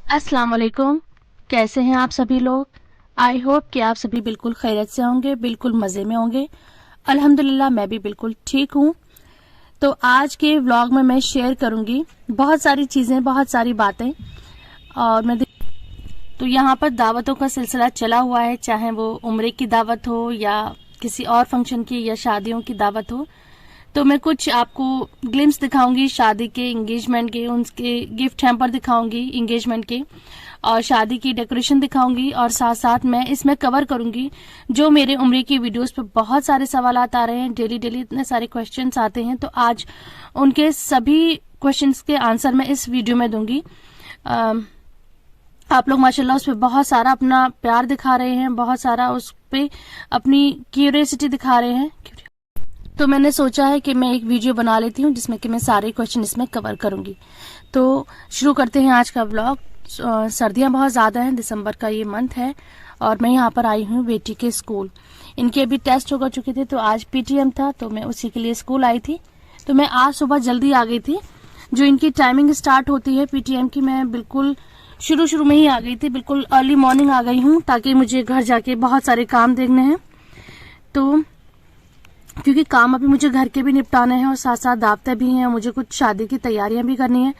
अस्सलाम वालेकुम। कैसे हैं आप सभी लोग। आई होप कि आप सभी बिल्कुल खैरियत से होंगे, बिल्कुल मज़े में होंगे। अल्हम्दुलिल्लाह मैं भी बिल्कुल ठीक हूँ। तो आज के व्लॉग में मैं शेयर करूंगी बहुत सारी चीज़ें, बहुत सारी बातें। और तो यहाँ पर दावतों का सिलसिला चला हुआ है, चाहे वो उम्रे की दावत हो या किसी और फंक्शन की या शादियों की दावत हो। तो मैं कुछ आपको ग्लिम्स दिखाऊंगी शादी के, एंगेजमेंट के, उनके गिफ्ट हैम्पर दिखाऊंगी एंगेजमेंट के, और शादी की डेकोरेशन दिखाऊंगी। और साथ साथ मैं इसमें कवर करूंगी जो मेरे उम्र की वीडियोस पे बहुत सारे सवाल आ रहे हैं, डेली डेली इतने सारे क्वेश्चंस आते हैं। तो आज उनके सभी क्वेश्चंस के आंसर मैं इस वीडियो में दूंगी। आप लोग माशाल्लाह उस पर बहुत सारा अपना प्यार दिखा रहे हैं, बहुत सारा उस पर अपनी क्यूरियोसिटी दिखा रहे हैं। तो मैंने सोचा है कि मैं एक वीडियो बना लेती हूँ जिसमें कि मैं सारे क्वेश्चन इसमें कवर करूंगी। तो शुरू करते हैं आज का व्लॉग। सर्दियां बहुत ज़्यादा हैं, दिसंबर का ये मंथ है और मैं यहाँ पर आई हूँ बेटी के स्कूल। इनके अभी टेस्ट हो चुके थे तो आज पीटीएम था, तो मैं उसी के लिए स्कूल आई थी। तो मैं आज सुबह जल्दी आ गई थी। जो इनकी टाइमिंग स्टार्ट होती है पीटीएम की, मैं बिल्कुल शुरू में ही आ गई थी, बिल्कुल अर्ली मॉर्निंग आ गई हूँ, ताकि मुझे घर जाके बहुत सारे काम देखने हैं। तो क्योंकि काम अभी मुझे घर के भी निपटाने हैं और साथ साथ दावतें भी हैं, मुझे कुछ शादी की तैयारियां भी करनी है,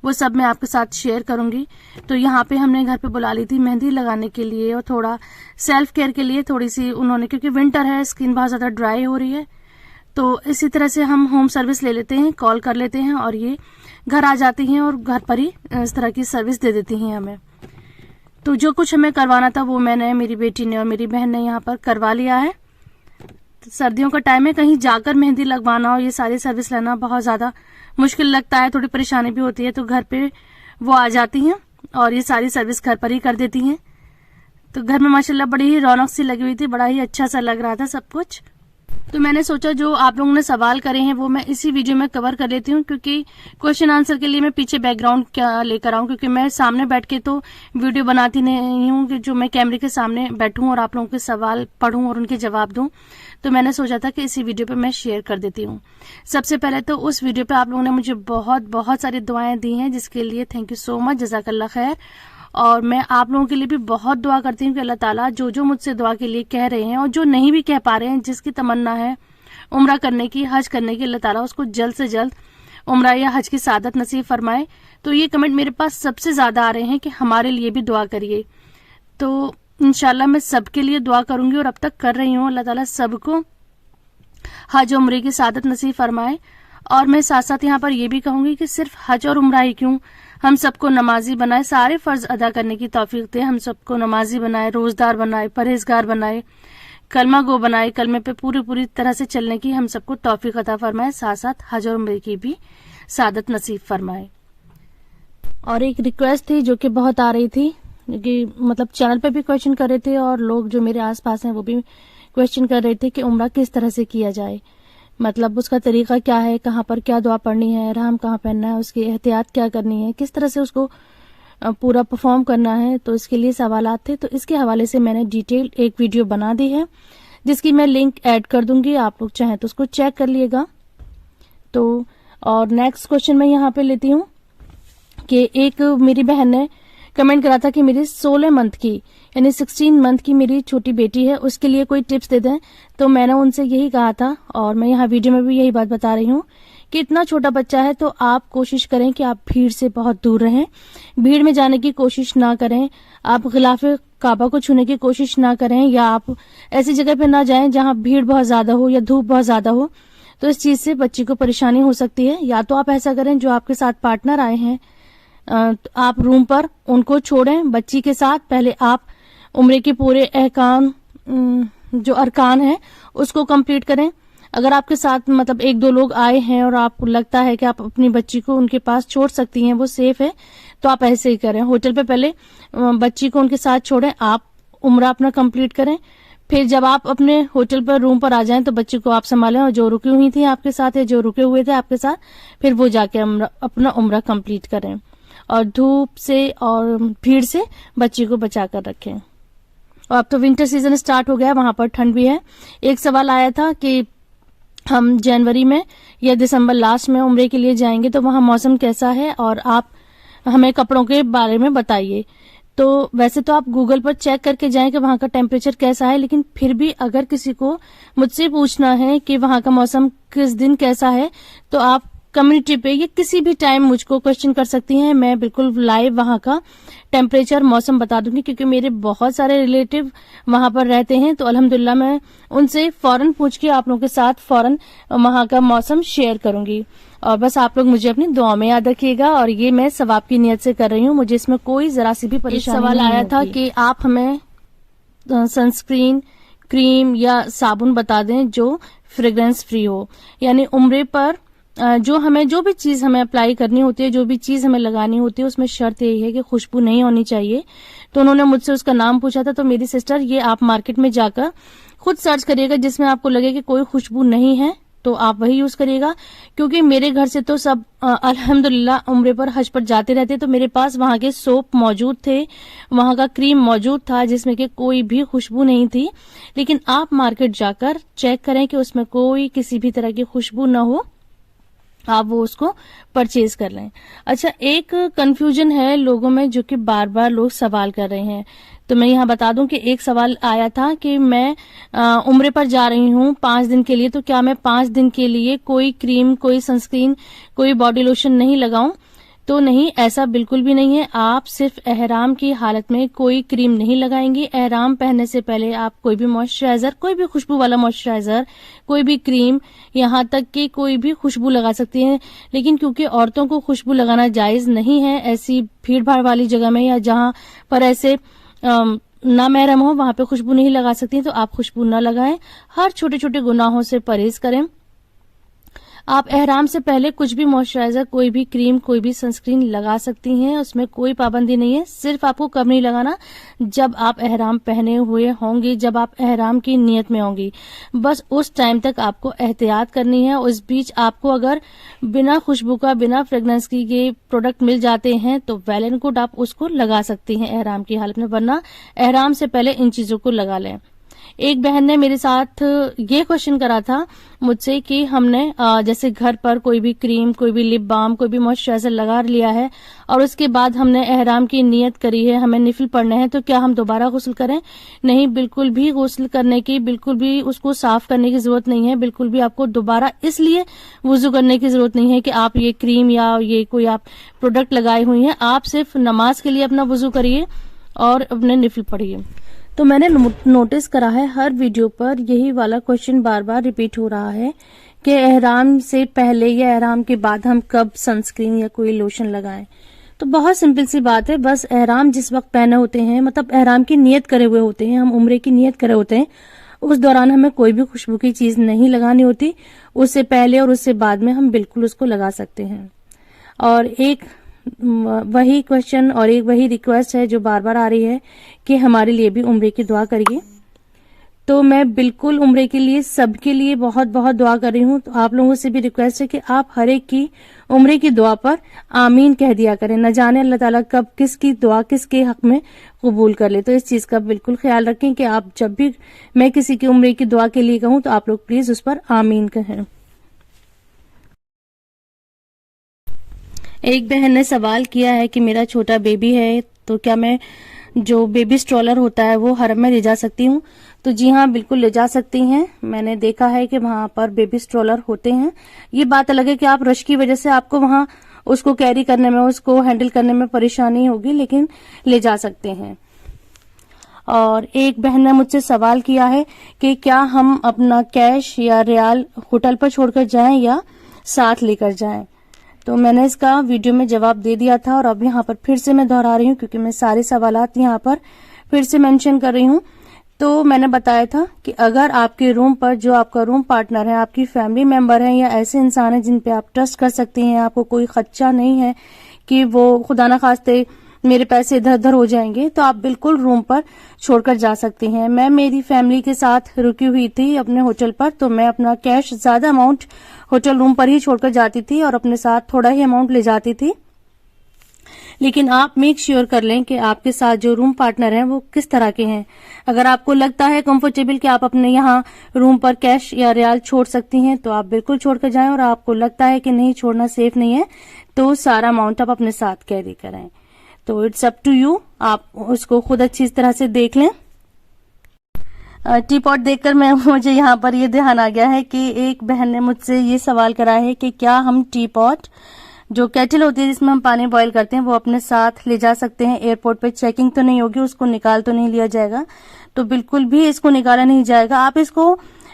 वो सब मैं आपके साथ शेयर करूंगी। तो यहाँ पे हमने घर पे बुला ली थी मेहंदी लगाने के लिए और थोड़ा सेल्फ केयर के लिए थोड़ी सी उन्होंने, क्योंकि विंटर है, स्किन बहुत ज्यादा ड्राई हो रही है। तो इसी तरह से हम होम सर्विस ले लेते हैं, कॉल कर लेते हैं और ये घर आ जाती हैं और घर पर ही इस तरह की सर्विस दे देती हैं हमें। तो जो कुछ हमें करवाना था वो मैंने, मेरी बेटी ने और मेरी बहन ने यहाँ पर करवा लिया है। सर्दियों का टाइम है, कहीं जाकर मेहंदी लगवाना और ये सारी सर्विस लेना बहुत ज्यादा मुश्किल लगता है, थोड़ी परेशानी भी होती है। तो घर पे वो आ जाती हैं और ये सारी सर्विस घर पर ही कर देती हैं। तो घर में माशाल्लाह बड़ी ही रौनक सी लगी हुई थी, बड़ा ही अच्छा सा लग रहा था सब कुछ। तो मैंने सोचा जो आप लोगों ने सवाल करे हैं वो मैं इसी वीडियो में कवर कर लेती हूँ, क्योंकि क्वेश्चन आंसर के लिए मैं पीछे बैकग्राउंड क्या लेकर आऊँ, क्योंकि मैं सामने बैठ के तो वीडियो बनाती नहीं हूँ कि जो मैं कैमरे के सामने बैठूं और आप लोगों के सवाल पढ़ूं और उनके जवाब दूं। तो मैंने सोचा था कि इसी वीडियो पे मैं शेयर कर देती हूँ। सबसे पहले तो उस वीडियो पे आप लोगों ने मुझे बहुत बहुत सारी दुआएं दी हैं, जिसके लिए थैंक यू सो मच, जज़ाकल्लाह खैर। और मैं आप लोगों के लिए भी बहुत दुआ करती हूँ कि अल्लाह ताला जो जो मुझसे दुआ के लिए कह रहे हैं और जो नहीं भी कह पा रहे हैं, जिसकी तमन्ना है उम्रा करने की, हज करने की, अल्लाह ताला उसको जल्द से जल्द उम्रा या हज की सादत नसीब फरमाए। तो ये कमेंट मेरे पास सबसे ज्यादा आ रहे हैं कि हमारे लिए भी दुआ करिए। तो इंशाल्लाह मैं सबके लिए दुआ करूंगी और अब तक कर रही हूँ। अल्लाह ताला सबको हज उम्रे की सादत नसीब फरमाए। और मैं साथ साथ यहाँ पर यह भी कहूंगी कि सिर्फ हज और उम्रा ही क्यों, हम सबको नमाजी बनाए, सारे फर्ज अदा करने की तौफीक दे, हम सबको नमाजी बनाए, रोजदार बनाए, परहेजगार बनाए, कलमा गो बनाए, कलमे पे पूरी तरह से चलने की हम सबको तौफीक अता फरमाए, साथ साथ हज और उम्रे की भी सादत नसीब फरमाए। और एक रिक्वेस्ट थी जो कि बहुत आ रही थी, कि मतलब चैनल पे भी क्वेश्चन कर रहे थे और लोग जो मेरे आसपास हैं वो भी क्वेश्चन कर रहे थे कि उम्रा किस तरह से किया जाए, मतलब उसका तरीका क्या है, कहाँ पर क्या दुआ पढ़नी है, रहम कहाँ पहनना है, उसकी एहतियात क्या करनी है, किस तरह से उसको पूरा परफॉर्म करना है। तो इसके लिए सवालात थे, तो इसके हवाले से मैंने डिटेल एक वीडियो बना दी है, जिसकी मैं लिंक ऐड कर दूंगी, आप लोग चाहें तो उसको चेक कर लिएगा। तो और नेक्स्ट क्वेश्चन मैं यहाँ पे लेती हूँ कि एक मेरी बहन ने कमेंट करा था कि मेरी 16 मंथ की यानी 16 मंथ की मेरी छोटी बेटी है, उसके लिए कोई टिप्स दे दें। तो मैंने उनसे यही कहा था और मैं यहाँ वीडियो में भी यही बात बता रही हूँ कि इतना छोटा बच्चा है तो आप कोशिश करें कि आप भीड़ से बहुत दूर रहें, भीड़ में जाने की कोशिश ना करें, आप गिलाफे काबा को छूने की कोशिश ना करें, या आप ऐसी जगह पे ना जाएं जहां भीड़ बहुत ज्यादा हो या धूप बहुत ज्यादा हो। तो इस चीज से बच्ची को परेशानी हो सकती है। या तो आप ऐसा करें, जो आपके साथ पार्टनर आए हैं आप रूम पर उनको छोड़ें बच्ची के साथ, पहले आप उम्रे के पूरे अहकाम जो अरकान है उसको कंप्लीट करें। अगर आपके साथ मतलब एक दो लोग आए हैं और आपको लगता है कि आप अपनी बच्ची को उनके पास छोड़ सकती हैं, वो सेफ है, तो आप ऐसे ही करें। होटल पे पहले बच्ची को उनके साथ छोड़ें, आप उम्रा अपना कंप्लीट करें, फिर जब आप अपने होटल पर रूम पर आ जाएं तो बच्ची को आप संभालें, और जो रुकी हुई थी आपके साथ या जो रुके हुए थे आपके साथ, फिर वो जाके अपना उम्रा कंप्लीट करें और धूप से और भीड़ से बच्ची को बचा कर रखें। और अब तो विंटर सीजन स्टार्ट हो गया, वहां पर ठंड भी है। एक सवाल आया था कि हम जनवरी में या दिसंबर लास्ट में उम्रे के लिए जाएंगे तो वहां मौसम कैसा है और आप हमें कपड़ों के बारे में बताइए। तो वैसे तो आप गूगल पर चेक करके जाएं कि वहां का टेम्परेचर कैसा है, लेकिन फिर भी अगर किसी को मुझसे पूछना है कि वहां का मौसम किस दिन कैसा है, तो आप कम्युनिटी पे या किसी भी टाइम मुझको क्वेश्चन कर सकती हैं। मैं बिल्कुल लाइव वहां का टेम्परेचर मौसम बता दूंगी, क्योंकि मेरे बहुत सारे रिलेटिव वहां पर रहते हैं। तो अल्हम्दुलिल्लाह मैं उनसे फौरन पूछ के आप लोगों के साथ फौरन वहां का मौसम शेयर करूंगी। और बस आप लोग मुझे अपनी दुआ में याद रखिएगा, और ये मैं सवाब की नियत से कर रही हूँ, मुझे इसमें कोई जरा सी भी परेशानी नहीं होगी। सवाल आया था कि आप हमें सनस्क्रीन, क्रीम या साबुन बता दें जो फ्रेग्रेंस फ्री हो, यानी उम्रे पर जो भी चीज हमें अप्लाई करनी होती है, जो भी चीज हमें लगानी होती है, उसमें शर्त यही है कि खुशबू नहीं होनी चाहिए। तो उन्होंने मुझसे उसका नाम पूछा था। तो मेरी सिस्टर, ये आप मार्केट में जाकर खुद सर्च करिएगा, जिसमें आपको लगे कि कोई खुशबू नहीं है तो आप वही यूज करिएगा। क्योंकि मेरे घर से तो सब अल्हम्दुलिल्लाह उम्रे पर हज पर जाते रहते, तो मेरे पास वहां के सोप मौजूद थे, वहां का क्रीम मौजूद था, जिसमें कि कोई भी खुशबू नहीं थी। लेकिन आप मार्केट जाकर चेक करें कि उसमें कोई किसी भी तरह की खुशबू न हो, आप वो उसको परचेज कर लें। अच्छा, एक कंफ्यूजन है लोगों में जो कि बार बार लोग सवाल कर रहे हैं। तो मैं यहाँ बता दूं कि एक सवाल आया था कि मैं उम्रे पर जा रही हूँ 5 दिन के लिए, तो क्या मैं 5 दिन के लिए कोई क्रीम, कोई सनस्क्रीन, कोई बॉडी लोशन नहीं लगाऊं? तो नहीं, ऐसा बिल्कुल भी नहीं है। आप सिर्फ एहराम की हालत में कोई क्रीम नहीं लगाएंगी। एहराम पहनने से पहले आप कोई भी मॉइस्चराइजर, कोई भी खुशबू वाला मॉइस्चराइजर, कोई भी क्रीम, यहाँ तक कि कोई भी खुशबू लगा सकती हैं। लेकिन क्योंकि औरतों को खुशबू लगाना जायज नहीं है ऐसी भीड़ भाड़ वाली जगह में, या जहाँ पर ऐसे ना महरम हो, वहां पे खुशबू नहीं लगा सकती, तो आप खुशबू न लगाएं। हर छोटे छोटे गुनाहों से परहेज करें। आप एहराम से पहले कुछ भी मॉइस्चराइजर, कोई भी क्रीम, कोई भी सनस्क्रीन लगा सकती हैं, उसमें कोई पाबंदी नहीं है। सिर्फ आपको कब नहीं लगाना, जब आप एहराम पहने हुए होंगे, जब आप एहराम की नियत में होंगी, बस उस टाइम तक आपको एहतियात करनी है। उस बीच आपको अगर बिना खुशबू का, बिना फ्रेग्रेंस की ये प्रोडक्ट मिल जाते हैं तो वेल एंड गुड, आप उसको लगा सकती हैं एहराम की हालत में, वरना एहराम से पहले इन चीजों को लगा लें। एक बहन ने मेरे साथ ये क्वेश्चन करा था मुझसे कि हमने जैसे घर पर कोई भी क्रीम, कोई भी लिप बाम, कोई भी मॉइस्चराइजर लगा लिया है और उसके बाद हमने एहराम की नियत करी है, हमें निफिल पढ़ने हैं, तो क्या हम दोबारा गुस्ल करें? नहीं, बिल्कुल भी गुस्ल करने की, बिल्कुल भी उसको साफ करने की जरूरत नहीं है। बिल्कुल भी आपको दोबारा इसलिए वुजू करने की जरूरत नहीं है कि आप ये क्रीम या ये कोई आप प्रोडक्ट लगाए हुई हैं। आप सिर्फ नमाज के लिए अपना वुजू करिए और अपने निफिल पढ़िए। तो मैंने नोटिस करा है हर वीडियो पर यही वाला क्वेश्चन बार बार रिपीट हो रहा है कि एहराम से पहले या एहराम के बाद हम कब सनस्क्रीन या कोई लोशन लगाएं। तो बहुत सिंपल सी बात है, बस एहराम जिस वक्त पहने होते हैं, मतलब एहराम की नियत करे हुए होते हैं, हम उम्रे की नियत करे होते हैं, उस दौरान हमें कोई भी खुशबू की चीज नहीं लगानी होती। उससे पहले और उससे बाद में हम बिल्कुल उसको लगा सकते हैं। और एक वही क्वेश्चन और एक वही रिक्वेस्ट है जो बार बार आ रही है कि हमारे लिए भी उम्रे की दुआ करिए। तो मैं बिल्कुल उम्रे के लिए, सबके लिए बहुत बहुत दुआ कर रही हूँ। तो आप लोगों से भी रिक्वेस्ट है कि आप हर एक की उम्रे की दुआ पर आमीन कह दिया करें। न जाने अल्लाह ताला कब किसकी दुआ किसके हक में कबूल कर ले। तो इस चीज का बिल्कुल ख्याल रखें कि आप जब भी मैं किसी की उम्रे की दुआ के लिए कहूँ तो आप लोग प्लीज उस पर आमीन कहें। एक बहन ने सवाल किया है कि मेरा छोटा बेबी है, तो क्या मैं जो बेबी स्ट्रोलर होता है वो हरम में ले जा सकती हूँ? तो जी हाँ, बिल्कुल ले जा सकती हैं। मैंने देखा है कि वहां पर बेबी स्ट्रोलर होते हैं। ये बात अलग है कि आप रश की वजह से आपको वहां उसको कैरी करने में, उसको हैंडल करने में परेशानी होगी, लेकिन ले जा सकते हैं। और एक बहन ने मुझसे सवाल किया है कि क्या हम अपना कैश या रियाल होटल पर छोड़कर जाएं या साथ लेकर जाएं? तो मैंने इसका वीडियो में जवाब दे दिया था और अब यहाँ पर फिर से मैं दोहरा रही हूँ, क्योंकि मैं सारे सवालात यहाँ पर फिर से मेंशन कर रही हूँ। तो मैंने बताया था कि अगर आपके रूम पर जो आपका रूम पार्टनर है, आपकी फैमिली मेंबर है, या ऐसे इंसान है जिन पे आप ट्रस्ट कर सकती हैं, आपको कोई खदशा नहीं है कि वो खुदा ना खास्ते मेरे पैसे इधर उधर हो जाएंगे, तो आप बिल्कुल रूम पर छोड़कर जा सकती हैं। मैं मेरी फैमिली के साथ रुकी हुई थी अपने होटल पर, तो मैं अपना कैश ज्यादा अमाउंट होटल रूम पर ही छोड़कर जाती थी और अपने साथ थोड़ा ही अमाउंट ले जाती थी। लेकिन आप मेक श्योर कर लें कि आपके साथ जो रूम पार्टनर हैं वो किस तरह के हैं। अगर आपको लगता है कंफर्टेबल कि आप अपने यहाँ रूम पर कैश या रियाल छोड़ सकती हैं तो आप बिल्कुल छोड़ कर जाएं, और आपको लगता है कि नहीं छोड़ना सेफ नहीं है तो सारा अमाउंट आप अपने साथ कैरी करें। तो इट्स अप टू यू, आप उसको खुद अच्छी तरह से देख लें। टी पॉट देखकर मुझे यहाँ पर ये ध्यान आ गया है कि एक बहन ने मुझसे ये सवाल करा है कि क्या हम टी पॉट जो केटल होती है जिसमें हम पानी बॉईल करते हैं वो अपने साथ ले जा सकते हैं। एयरपोर्ट पे चेकिंग तो नहीं होगी, उसको निकाल तो नहीं लिया जाएगा? तो बिल्कुल भी इसको निकाला नहीं जाएगा। आप इसको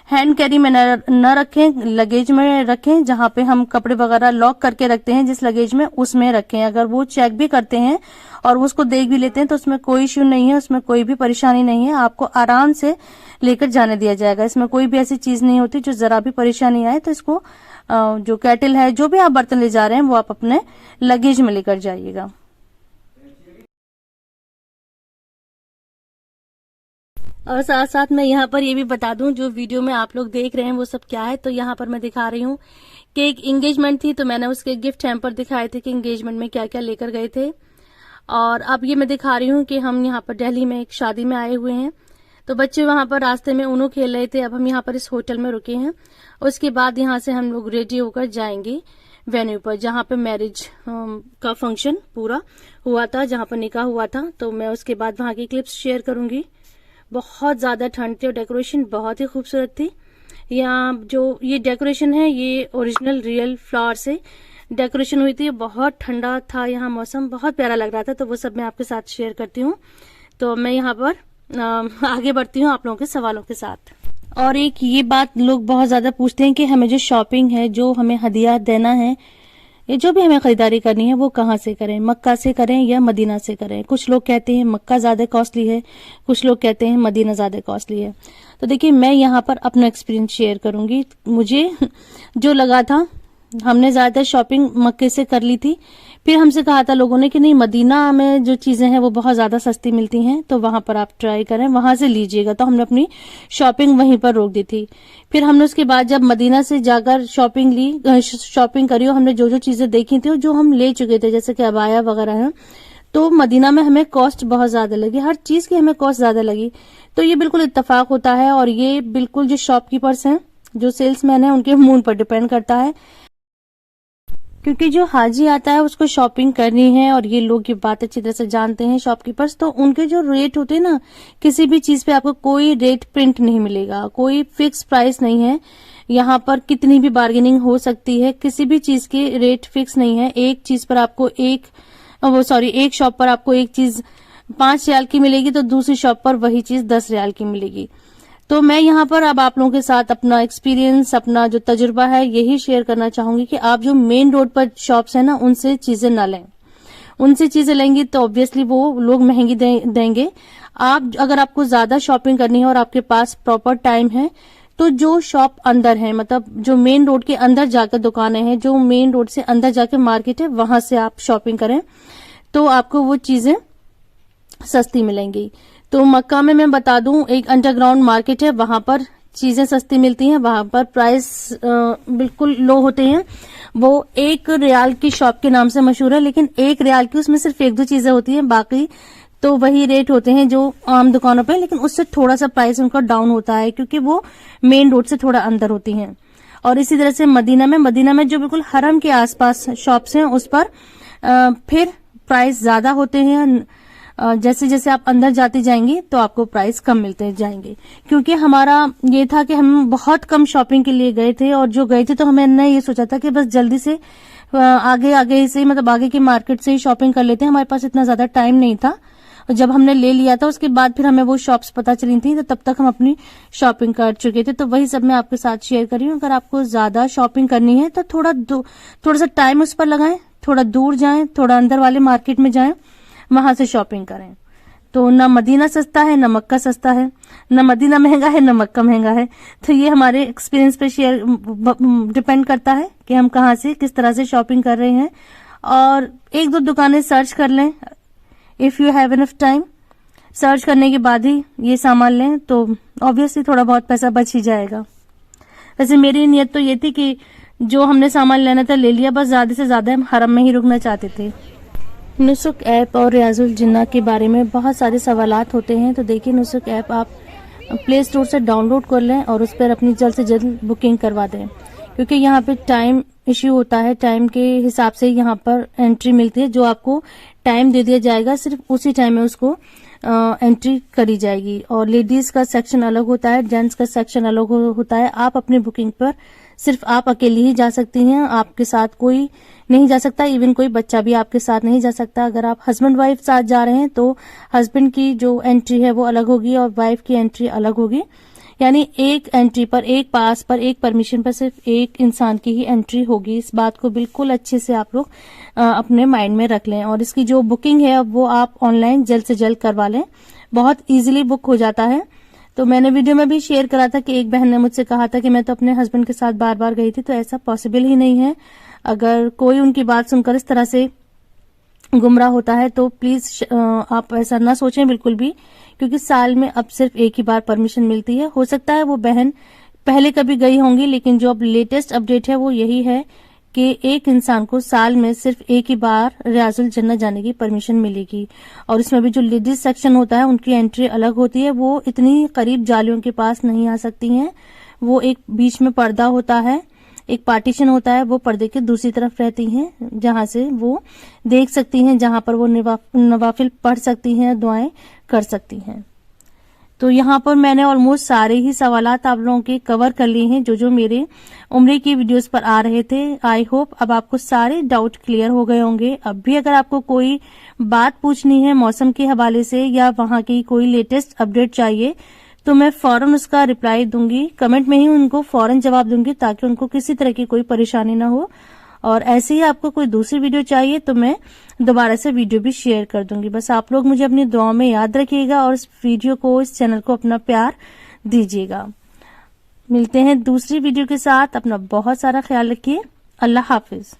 हैंड कैरी में न रखें, लगेज में रखें, जहां पे हम कपड़े वगैरह लॉक करके रखते हैं जिस लगेज में, उसमें रखें। अगर वो चेक भी करते हैं और उसको देख भी लेते हैं तो उसमें कोई इश्यू नहीं है, उसमें कोई भी परेशानी नहीं है, आपको आराम से लेकर जाने दिया जाएगा। इसमें कोई भी ऐसी चीज नहीं होती जो जरा भी परेशानी आए। तो इसको जो केटल है, जो भी आप बर्तन ले जा रहे हैं वो आप अपने लगेज में लेकर जाइएगा। और साथ साथ मैं यहाँ पर ये भी बता दूं, जो वीडियो में आप लोग देख रहे हैं वो सब क्या है। तो यहाँ पर मैं दिखा रही हूँ कि एक एंगेजमेंट थी, तो मैंने उसके गिफ्ट हैम्पर दिखाए थे कि एंगेजमेंट में क्या क्या लेकर गए थे। और अब ये मैं दिखा रही हूँ कि हम यहाँ पर दिल्ली में एक शादी में आए हुए हैं, तो बच्चे वहां पर रास्ते में ऊनो खेल रहे थे। अब हम यहाँ पर इस होटल में रुके हैं, उसके बाद यहाँ से हम लोग रेडी होकर जाएंगे वेन्यू पर, जहाँ पे मैरिज का फंक्शन पूरा हुआ था, जहाँ पर निकाह हुआ था। तो मैं उसके बाद वहां की क्लिप्स शेयर करूंगी। बहुत ज्यादा ठंड थी और डेकोरेशन बहुत ही खूबसूरत थी। यहाँ जो ये डेकोरेशन है ये ओरिजिनल रियल फ्लावर से डेकोरेशन हुई थी। बहुत ठंडा था यहाँ, मौसम बहुत प्यारा लग रहा था। तो वो सब मैं आपके साथ शेयर करती हूँ। तो मैं यहाँ पर आगे बढ़ती हूँ आप लोगों के सवालों के साथ। और एक ये बात लोग बहुत ज्यादा पूछते हैं कि हमें जो शॉपिंग है, जो हमें हदिया देना है, ये जो भी हमें खरीदारी करनी है वो कहाँ से करें, मक्का से करें या मदीना से करें। कुछ लोग कहते हैं मक्का ज्यादा कॉस्टली है, कुछ लोग कहते हैं मदीना ज्यादा कॉस्टली है। तो देखिए, मैं यहाँ पर अपना एक्सपीरियंस शेयर करूंगी। मुझे जो लगा था, हमने ज्यादातर शॉपिंग मक्के से कर ली थी। फिर हमसे कहा था लोगों ने कि नहीं, मदीना में जो चीजें हैं वो बहुत ज्यादा सस्ती मिलती हैं, तो वहां पर आप ट्राई करें, वहां से लीजिएगा। तो हमने अपनी शॉपिंग वहीं पर रोक दी थी। फिर हमने उसके बाद जब मदीना से जाकर शॉपिंग करी और हमने जो जो चीजें देखी थी और जो हम ले चुके थे, जैसे कि अबाया वगैरह है, तो मदीना में हमें कॉस्ट बहुत ज्यादा लगी, हर चीज की हमें कॉस्ट ज्यादा लगी। तो ये बिल्कुल इत्तेफाक होता है, और ये बिल्कुल जो शॉपकीपर्स हैं, जो सेल्समैन है, उनके मूड पर डिपेंड करता है। क्योंकि जो हाजी आता है उसको शॉपिंग करनी है, और ये लोग ये बात अच्छी तरह से जानते हैं शॉपकीपर्स। तो उनके जो रेट होते हैं ना, किसी भी चीज पे आपको कोई रेट प्रिंट नहीं मिलेगा, कोई फिक्स प्राइस नहीं है। यहाँ पर कितनी भी बार्गेनिंग हो सकती है, किसी भी चीज के रेट फिक्स नहीं है। एक चीज पर आपको एक शॉप पर आपको एक चीज 5 रियाल की मिलेगी तो दूसरी शॉप पर वही चीज 10 रियाल की मिलेगी। तो मैं यहाँ पर अब आप लोगों के साथ अपना एक्सपीरियंस, अपना जो तजुर्बा है, यही शेयर करना चाहूंगी कि आप जो मेन रोड पर शॉप्स है ना, उनसे चीजें ना लें। उनसे चीजें लेंगी तो ऑब्वियसली वो लोग महंगी देंगे। आप अगर आपको ज्यादा शॉपिंग करनी है और आपके पास प्रॉपर टाइम है, तो जो शॉप अंदर है, मतलब जो मेन रोड के अंदर जाकर दुकानें हैं, जो मेन रोड से अंदर जाकर मार्केट है, वहां से आप शॉपिंग करें तो आपको वो चीजें सस्ती मिलेंगी। तो मक्का में मैं बता दूं, एक अंडरग्राउंड मार्केट है, वहां पर चीजें सस्ती मिलती हैं, वहां पर प्राइस बिल्कुल लो होते हैं। वो 1 रियाल की शॉप के नाम से मशहूर है, लेकिन 1 रियाल की उसमें सिर्फ 1-2 चीजें होती हैं, बाकी तो वही रेट होते हैं जो आम दुकानों पे, लेकिन उससे थोड़ा सा प्राइस उनका डाउन होता है क्योंकि वो मेन रोड से थोड़ा अंदर होती हैं। और इसी तरह से मदीना में जो बिल्कुल हरम के आसपास शॉप्स हैं, उस पर फिर प्राइस ज्यादा होते हैं। जैसे जैसे आप अंदर जाते जाएंगे तो आपको प्राइस कम मिलते जाएंगे। क्योंकि हमारा ये था कि हम बहुत कम शॉपिंग के लिए गए थे, और जो गए थे तो हमने ये सोचा था कि बस जल्दी से आगे से, मतलब आगे की मार्केट से ही शॉपिंग कर लेते हैं। हमारे पास इतना ज्यादा टाइम नहीं था। और जब हमने ले लिया था उसके बाद फिर हमें वो शॉप्स पता चली थी, तो तब तक हम अपनी शॉपिंग कर चुके थे। तो वही सब मैं आपके साथ शेयर कर रही हूँ। अगर आपको ज्यादा शॉपिंग करनी है तो थोड़ा सा टाइम उस पर लगाएं, थोड़ा दूर जाएं, थोड़ा अंदर वाले मार्केट में जाएं, वहां से शॉपिंग करें। तो न मदीना सस्ता है, न मक्का सस्ता है, न मदीना महंगा है, न मक्का महंगा है। तो ये हमारे एक्सपीरियंस पे शेयर डिपेंड करता है कि हम कहाँ से किस तरह से शॉपिंग कर रहे हैं। और 1-2 दुकानें सर्च कर लें, if you have enough time. Search करने के बाद ही ये सामान लें तो ऑब्वियसली थोड़ा बहुत पैसा बच ही जाएगा। वैसे मेरी नियत तो ये थी कि जो हमने सामान लेना था ले लिया, बस ज्यादा से ज्यादा हम हरम में ही रुकना चाहते थे। नुसुक ऐप और रियाजुल जिन्ना के बारे में बहुत सारे सवालात होते हैं। तो देखिए, नुसुक ऐप आप प्ले स्टोर से डाउनलोड कर लें और उस पर अपनी जल्द से जल्द बुकिंग करवा दें, क्योंकि यहाँ पे टाइम इश्यू होता है। टाइम के हिसाब से यहाँ पर एंट्री मिलती है। जो आपको टाइम दे दिया जाएगा, सिर्फ उसी टाइम में उसको एंट्री करी जाएगी। और लेडीज का सेक्शन अलग होता है, जेंट्स का सेक्शन अलग होता है। आप अपनी बुकिंग पर सिर्फ आप अकेली ही जा सकती हैं, आपके साथ कोई नहीं जा सकता। इवन कोई बच्चा भी आपके साथ नहीं जा सकता। अगर आप हस्बैंड वाइफ साथ जा रहे हैं तो हस्बैंड की जो एंट्री है वो अलग होगी और वाइफ की एंट्री अलग होगी। यानी एक एंट्री पर, एक पास पर, एक परमिशन पर सिर्फ एक इंसान की ही एंट्री होगी। इस बात को बिल्कुल अच्छे से आप लोग अपने माइंड में रख लें। और इसकी जो बुकिंग है वो आप ऑनलाइन जल्द से जल्द करवा लें, बहुत इजीली बुक हो जाता है। तो मैंने वीडियो में भी शेयर करा था कि एक बहन ने मुझसे कहा था कि मैं तो अपने हस्बैंड के साथ बार बार गई थी। तो ऐसा पॉसिबल ही नहीं है। अगर कोई उनकी बात सुनकर इस तरह से गुमराह होता है तो प्लीज आप ऐसा ना सोचें बिल्कुल भी, क्योंकि साल में अब सिर्फ एक ही बार परमिशन मिलती है। हो सकता है वो बहन पहले कभी गई होंगी, लेकिन जो अब लेटेस्ट अपडेट है वो यही है कि एक इंसान को साल में सिर्फ एक ही बार रियाजुल जन्नत जाने की परमिशन मिलेगी। और इसमें भी जो लेडीज सेक्शन होता है उनकी एंट्री अलग होती है। वो इतनी करीब जालियों के पास नहीं आ सकती हैं। वो एक बीच में पर्दा होता है, एक पार्टीशन होता है, वो पर्दे के दूसरी तरफ रहती हैं, जहां से वो देख सकती हैं, जहां पर वो नवाफिल पढ़ सकती हैं, दुआएं कर सकती हैं। तो यहाँ पर मैंने ऑलमोस्ट सारे ही सवालात आप लोगों के कवर कर लिए हैं, जो मेरे उम्रे की वीडियोस पर आ रहे थे। आई होप अब आपको सारे डाउट क्लियर हो गए होंगे। अब भी अगर आपको कोई बात पूछनी है मौसम के हवाले से या वहां की कोई लेटेस्ट अपडेट चाहिए तो मैं फौरन उसका रिप्लाई दूंगी, कमेंट में ही उनको फौरन जवाब दूंगी, ताकि उनको किसी तरह की कोई परेशानी ना हो। और ऐसे ही आपको कोई दूसरी वीडियो चाहिए तो मैं दोबारा से वीडियो भी शेयर कर दूंगी। बस आप लोग मुझे अपनी दुआओं में याद रखिएगा और इस वीडियो को, इस चैनल को अपना प्यार दीजिएगा। मिलते हैं दूसरी वीडियो के साथ। अपना बहुत सारा ख्याल रखिए। अल्लाह हाफिज।